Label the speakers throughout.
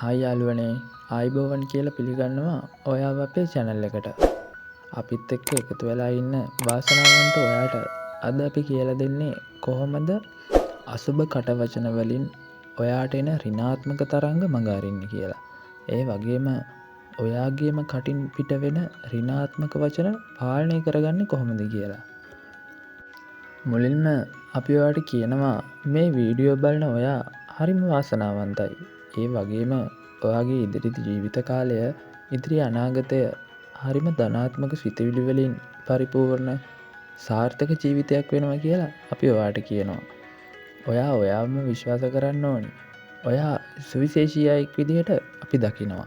Speaker 1: Hi යාළුවනේ ආයිබෝවන් කියලා පිළිගන්නවා ඔයාව අපේ channel එකට. අපිත් එක්ක එකතු වෙලා ඉන්න වාසනාවන්ත ඔයාට අද අපි කියලා දෙන්නේ කොහොමද අසුබ කටවචන වලින් ඔයාට එන ඍණාත්මක තරංග මඟ අරින්න කියලා. ඒ වගේම ඔයාගේම කටින් පිට වෙන ඍණාත්මක වචන පාලනය කරගන්නේ කොහොමද කියලා. මුලින්ම අපි ඔයාට කියනවා මේ වීඩියෝ බලන ඔයා හරිම වාසනාවන්තයි. ඒ වගේම ඔයාගේ ඉදිරි ජීවිත කාලය ඉදිරි අනාගතය හරිම ධනාත්මක සිතුවිලි වලින් පරිපූර්ණ සාර්ථක ජීවිතයක් වෙනවා කියලා අපි ඔයාට කියනවා. ඔයා ඔයාවම විශ්වාස කරන්න ඕනි. ඔයා සුවිශේෂී අයෙක් විදිහට අපි දකිනවා.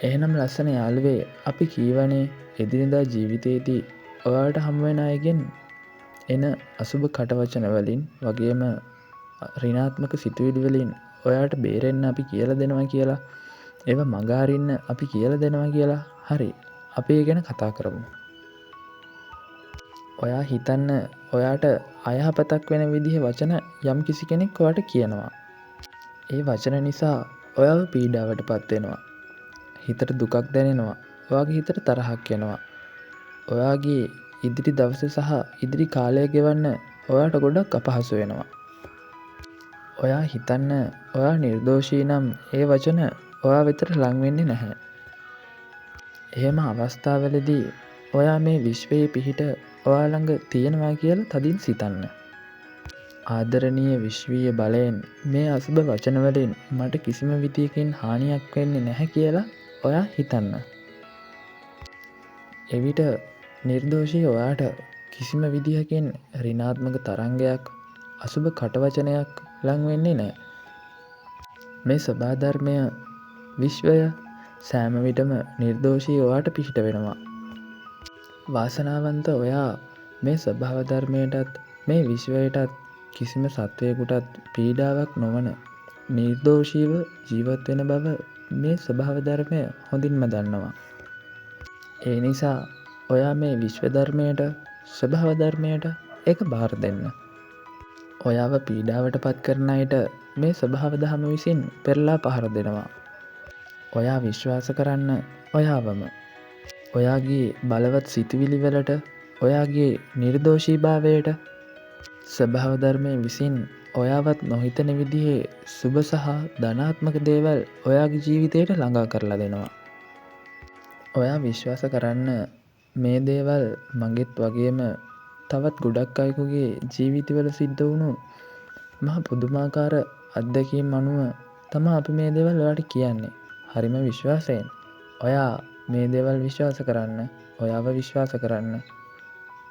Speaker 1: එහෙනම් ලස්සන යාළුවේ අපි කීවනේ එදිනෙදා ජීවිතයේදී ඔයාට හමු වෙන අයගෙන් එන අසුබ කටවචන වලින් වගේම ඍණාත්මක සිතුවිලි වලින් ඔයාට බේරෙන්න අපි කියලා දෙනවා කියලා. ඒවා මඟ අරින්න අපි කියලා දෙනවා කියලා. හරි. අපි ඒ ගැන කතා කරමු. ඔයා හිතන්න ඔයාට අයහපතක් වෙන විදිහේ වචන යම් කිසි කෙනෙක් ඔයාට කියනවා. ඒ වචන නිසා ඔයාව පීඩාවටපත් වෙනවා. හිතට දුකක් දැනෙනවා. ඔයාගේ හිතට තරහක් එනවා. ඔයාගේ ඉදිරි දවස සහ ඉදිරි කාලය ගෙවන්න ඔයාට ගොඩක් අපහසු වෙනවා. ඔයා හිතන්න ඔයා නිර්දෝෂී නම් ඒ වචන ඔයා වෙතට ලං වෙන්නේ නැහැ. එහෙම අවස්ථාවලදී ඔයා මේ විශ්වයේ පිහිට ඔයා ළඟ තියෙනවා කියලා තදින් සිතන්න. ආදරණීය විශ්වීය බලයෙන් මේ අසුබ වචන වලින් මට කිසිම විදියකින් හානියක් වෙන්නේ නැහැ කියලා ඔයා හිතන්න. එවිට නිර්දෝෂී ඔයාට කිසිම විදියකින් ඍණාත්මක තරංගයක් අසුබ කටවචනයක් ලං වෙන්නේ නැහැ. මේ සබහා ධර්මය විශ්වය සෑම විටම නිර්දෝෂී ඔයාට පිහිට වෙනවා. වාසනාවන්ත ඔයා මේ ස්වභාව ධර්මයටත් මේ විශ්වයටත් කිසිම සත්වයකටත් පීඩාවක් නොවන නිර්දෝෂීව ජීවත් වෙන බව මේ ස්වභාව ධර්මය හොඳින්ම දන්නවා. ඒ නිසා ඔයා මේ විශ්ව ධර්මයට ස්වභාව ධර්මයට ඒක බාර දෙන්න. ඔයාව පීඩාවට පත් කරන අයට මේ ස්වභාව දහම විසින් පෙරලා පහර දෙනවා. ඔයා විශ්වාස කරන්න ඔයාවම. ඔයාගේ බලවත් සිතුවිලි වලට ඔයාගේ නිර්දෝෂීභාවයට ස්වභාව ධර්මය විසින් ඔයාවත් නොහිතන විදිහේ සුබ සහ ධනාත්මක දේවල් ඔයාගේ ජීවිතයට ළඟා කරලා දෙනවා. ඔයා විශ්වාස කරන්න මේ දේවල් මගෙත් වගේම තවත් ගොඩක් අයෙකුගේ ජීවිතවල සිද්ධ වුණු මහ පුදුමාකාර අත්දැකීම් අනුව තමයි අපි මේ දේවල් ඔයාට කියන්නේ. හරිම විශ්වාසයෙන්. ඔයා මේ දේවල් විශ්වාස කරන්න. ඔයාව විශ්වාස කරන්න.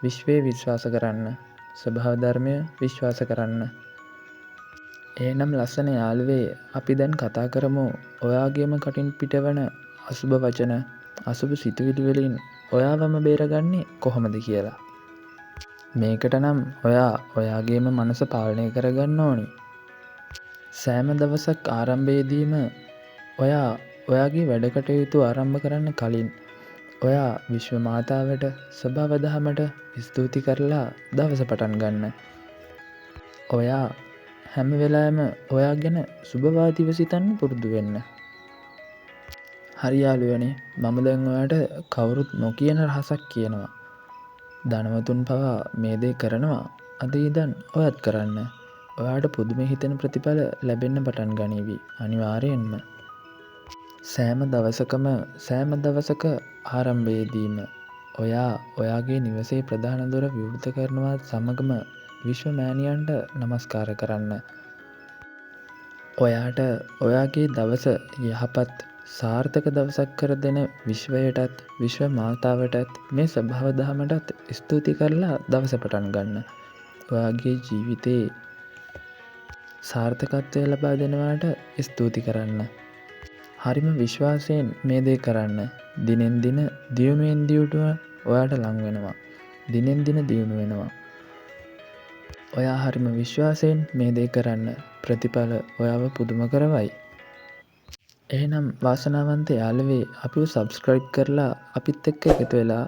Speaker 1: විශ්වයේ විශ්වාස කරන්න. ස්වභාව ධර්මය විශ්වාස කරන්න. එහෙනම් ලස්සන යාළුවේ අපි දැන් කතා කරමු ඔයාගේම කටින් පිටවන අසුබ වචන අසුබ සිතුවිලි වලින් ඔයාවම බේරගන්නේ කොහොමද කියලා. මේකට නම් ඔයා ඔයාගේම මනස පාලනය කරගන්න ඕනි. සෑම දවසක් ආරම්භයේදීම ඔයා ඔයාගේ වැඩ කටයුතු ආරම්භ කරන්න කලින් ඔයා විශ්ව මාතාවට ස්වභාව දහමට ස්තුති කරලා දවස පටන් ගන්න. ඔයා හැම වෙලාවෙම ඔයා ගැන සුබවාදීව සිතන්න පුරුදු වෙන්න. හරි යාළුවනේ මම දැන් ඔයාට කවුරුත් නොකියන රහසක් කියනවා. ධනවතුන් පවා මේ දේ කරනවා. අද ඉඳන් ඔයත් කරන්න. ඔයාට පුදුම හිතෙන ප්‍රතිඵල ලැබෙන්න පටන් ගනීවි. අනිවාර්යෙන්ම. සෑම දවසක ආරම්භයේදීම ඔයා ඔයාගේ නිවසේ ප්‍රධාන දොර විවෘත කරනවත් සමගම විශ්ව මෑණියන්ට නමස්කාර කරන්න. ඔයාට ඔයාගේ දවස යහපත් සාර්ථක දවසක් කර දෙන විශ්වයටත් විශ්ව මාතාවටත් මේ ස්වභාව දහමටත් ස්තුති කරලා දවස පටන් ගන්න. ඔයාගේ ජීවිතේ සාර්ථකත්වය ලබා දෙනවාට ස්තුති කරන්න. හරිම විශ්වාසයෙන් මේ දේ කරන්න. දිනෙන් දින දියුණුවෙන් දියුණුව ඔයාට ලං වෙනවා. දිනෙන් දින දියුණු වෙනවා. ඔයා හරිම විශ්වාසයෙන් මේ දේ කරන්න. ප්‍රතිඵල ඔයාව පුදුම කරවයි. එහෙනම් වාසනාවන්ත යාළුවේ අපිව සබ්ස්ක්‍රයිබ් කරලා අපිත් එක්ක එකතු වෙලා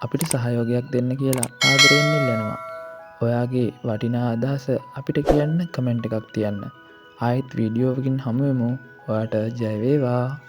Speaker 1: අපිට සහයෝගයක් දෙන්න කියලා ආදරයෙන් ඉල්ලනවා. ඔයාගේ වටිනා අදහස අපිට කියන්න කමෙන්ට් එකක් තියන්න. ආයෙත් වීඩියෝවකින් හමුවෙමු. ඔයාට ජය වේවා.